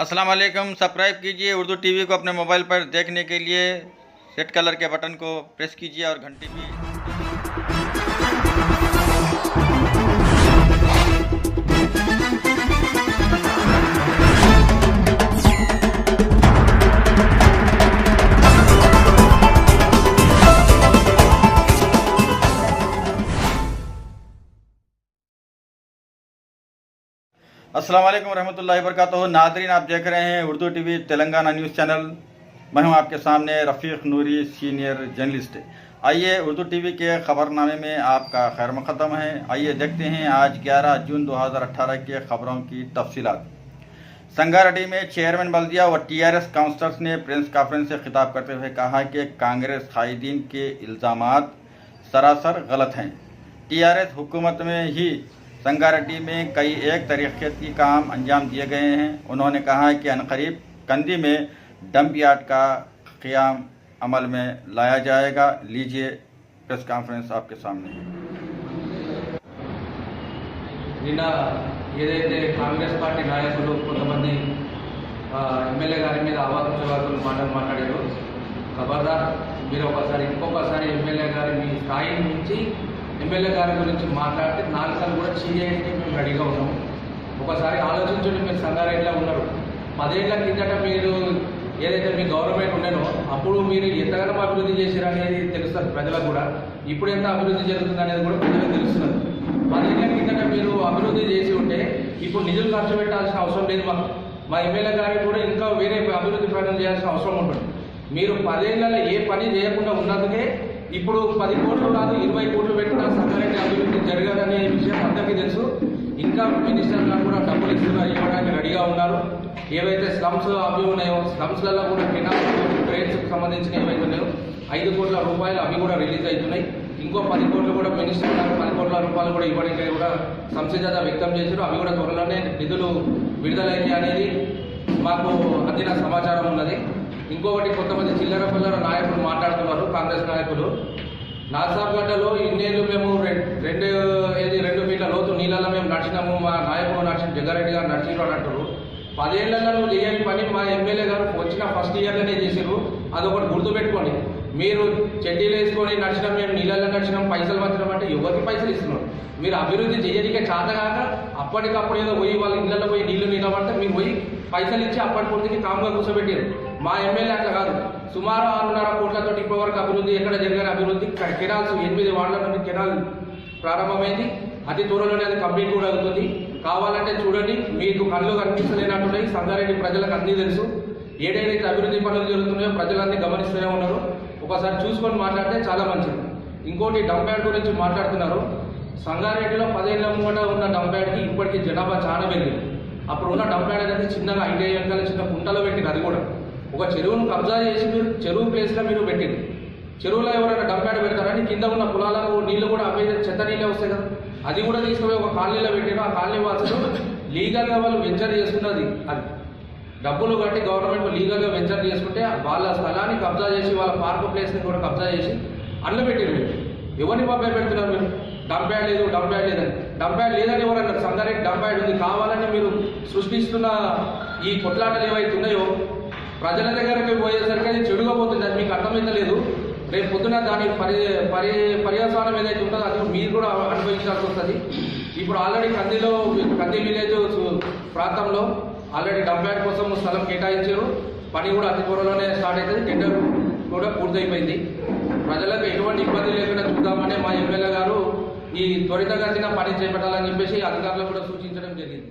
अस्सलाम वालेकुम। सब्सक्राइब कीजिए उर्दू टीवी को अपने मोबाइल पर देखने के लिए रेड कलर के बटन को प्रेस कीजिए और घंटी भी। अस्सलाम वालेकुम रहमतुल्लाहि व बरकातुहू। नादरीन, आप देख रहे हैं Urdu TV Telangana news channel. मैं हूं आपके सामने रफ़ीक नूरी, सीनियर जर्नलिस्ट। आइए उर्दू टीवी के खबरनामे में आपका खैर मुक़द्दम है। आइए देखते हैं आज 11 जून 2018 के खबरों की तफसीलात। संगारेड्डी में चेयरमैन बल्दिया व टीआरएस काउंसलर्स ने प्रेस कॉन्फ्रेंस से खिताब करते हुए कहा कि कांग्रेस कायदीन के इल्ज़ामात सरासर गलत हैं। टीआरएस हुकूमत में ही संगारेड्डी में कई एक तरक्याती काम अंजाम दिए गए हैं। उन्होंने कहा कि अनकरीब कंदी में डंप यार्ड का क़याम अमल में लाया जाएगा। लीजिए प्रेस कॉन्फ्रेंस आपके सामने। నిన్న ఏదైతే కాంగ్రెస్ పార్టీ నాయకులు కొంతమంది ఎమ్మెల్యే గారి మీద అవాకులు మాట్లాడారు, ఖబర్దార్ మీరు ఇంకొకసారి ఎమ్మెల్యే గారి మీ స్థాయి నుంచి ఎమ్మెల్యే గారి గురించి మాట్లాడితే 4 సార్లు కూడా చేయడానికి మేము రెడీగా ఉన్నాము. ఒకసారి ఆలోచించండి. మీరు సంగారెడ్డిలో ఉన్నారు. 10 ఏళ్ల కిందట మీరు ఏదైతే మీ గవర్నమెంట్ ఉండేనో అప్పుడు మీరు ఎంతగానో అభివృద్ధి చేశారు అనేది తెలుస్తుంది ప్రజలకు కూడా. ఇప్పుడు ఎంత అభివృద్ధి జరుగుతుంది అనేది కూడా ప్రజలకు తెలుస్తున్నది. 10 ఏళ్ల కిందట మీరు అభివృద్ధి చేసి ఉంటే ఇప్పుడు నిధులు ఖర్చు పెట్టాల్సిన అవసరం లేదు. మా ఎమ్మెల్యే గారికి కూడా ఇంకా వేరే అభివృద్ధి ప్రయత్నం చేయాల్సిన అవసరం ఉంటుంది. మీరు 10 ఏళ్లలో ఏ పని చేయకుండా ఉన్నందుకే ఇప్పుడు 10 కోట్లు కాదు 20 కోట్లు పెట్టినా సంగారెడ్డి అభివృద్ధి జరగదనే విషయం అందరికీ తెలుసు. ఇంకా మినిస్టర్ గారు కూడా డబ్బులు ఇవ్వడానికి రెడీగా ఉన్నారు. ఏవైతే స్లమ్స్ అవి ఉన్నాయో స్లమ్స్లలో కూడా కెనాల్ డ్రైన్స్కి సంబంధించిన ఏవైతే ఉన్నాయో 5 కోట్ల రూపాయలు అవి కూడా రిలీజ్ అవుతున్నాయి. ఇంకో 10 కోట్లు కూడా మినిస్టర్ గారు 10 కోట్ల రూపాయలు కూడా ఇవ్వడానికి కూడా సంసిద్ధత వ్యక్తం చేశారు. అవి కూడా త్వరలోనే నిధులు విడుదలైంది అనేది మాకు అందిన సమాచారం ఉన్నది. ఇంకొకటి కొంతమంది చిల్లర పిల్లల నాయకులు మాట్లాడుతున్నారు. కాంగ్రెస్ నాయకులు నాసాబ్గడ్డలో ఇన్నేళ్ళు మేము 2 ఫీట్ల లోతు నీళ్ళలో మేము నడిచినాము, మా నాయకుడు నడిచిన జగ్గారెడ్డి గారు నడిచిరు అని అంటారు. 10 ఏళ్లలో నువ్వు చేయని పని మా ఎమ్మెల్యే గారు వచ్చిన ఫస్ట్ ఇయర్లోనే చేసారు. అదొకటి గుర్తుపెట్టుకోండి. మీరు చెడ్డీలు వేసుకొని నడిచినాం, మేము నీళ్ళల్లో నడిచినాం, పైసలు వచ్చినాం అంటే ఎవరికి పైసలు ఇస్తున్నారు? మీరు అభివృద్ధి చేయడానికే చేతగాక అప్పటికప్పుడు ఏదో పోయి వాళ్ళ ఇళ్ళల్లో పోయి నీళ్లు నిలబడితే మీరు పోయి పైసలు ఇచ్చి అప్పటి పొద్దుకి కామ్గా కూర్చోబెట్టారు. మా ఎమ్మెల్యే అట్లా కాదు. సుమారు 6.5 కోట్లతో ఇప్పటివరకు అభివృద్ధి ఎక్కడ జరిగిన అభివృద్ధి కెనాల్స్ 8 వార్డుల నుండి కెనాల్ ప్రారంభమైంది. అతి త్వరలోనే అది కంప్లీట్ కూడా అవుతుంది. కావాలంటే చూడండి, మీకు కళ్ళు కనిపిస్తలేనట్టున్నాయి. సంగారెడ్డి ప్రజలకు అన్నీ తెలుసు. ఏదైతే అభివృద్ధి పనులు జరుగుతున్నాయో ప్రజలన్నీ గమనిస్తూనే ఉన్నారు. ఒకసారి చూసుకొని మాట్లాడితే చాలా మంచిది. ఇంకోటి డంప్ యార్డ్ గురించి మాట్లాడుతున్నారు. సంగారెడ్డిలో 10 ఏళ్ల ముంగట ఉన్న డంప్ యార్డ్కి ఇప్పటికీ జనాభా చాలా పెరిగింది. అప్పుడు ఉన్న డంప్ యార్డ్ అనేది చిన్నగా 5 వెనకాల చిన్న కుంటలో పెట్టింది. అది కూడా ఒక చెరువును కబ్జా చేసి మీరు చెరువు ప్లేస్లో మీరు పెట్టింది. చెరువులో ఎవరైనా డంప్ యార్డ్ పెడతారని కింద ఉన్న పొలాలకు నీళ్లు కూడా అవే చెత్త నీళ్ళే వస్తాయి కదా, అది కూడా తీసుకుపోయి ఒక కాలనీలో పెట్టిన ఆ కాలనీ వాసులు లీగల్గా వాళ్ళు వెంచర్ చేసుకున్నది. అది డబ్బులు కట్టి గవర్నమెంట్ లీగల్గా వెంచర్ చేసుకుంటే వాళ్ళ స్థలాన్ని కబ్జా చేసి వాళ్ళ పార్క్ ప్లేస్ని కూడా కబ్జా చేసి అందులో పెట్టారు. మీరు ఎవరిని పేరు పెడుతున్నారు? మీరు డంప్ యార్డ్ లేదు, డంప్ యార్డ్ లేదని. డంప్ యార్డ్ లేదని ఎవరన్నారు? సంగారెడ్డి డంప్ యార్డ్ ఉంది. కావాలని మీరు సృష్టిస్తున్న ఈ కొట్లాటలు ఏవైతే ఉన్నాయో ప్రజల దగ్గరికి పోయేసరికి అది చెడుగా పోతుంది. అది మీకు అర్థమైతలేదు. రేపు పొద్దున దాని పర్యవసానం ఏదైతే ఉంటుందో అది మీరు కూడా అనుభవించాల్సి వస్తుంది. ఇప్పుడు ఆల్రెడీ కంది విలేజ్ ప్రాంతంలో ఆల్రెడీ డంప్ యార్డ్ కోసం స్థలం కేటాయించారు. పని కూడా అతి త్వరలోనే స్టార్ట్ అవుతుంది. టెండర్ కూడా పూర్తయిపోయింది. ప్రజలకు ఎటువంటి ఇబ్బంది లేకుండా చూద్దామని మా ఎమ్మెల్యే గారు ఈ త్వరితగతిన పని చేపట్టాలని చెప్పేసి అధికారులకు కూడా సూచించడం జరిగింది.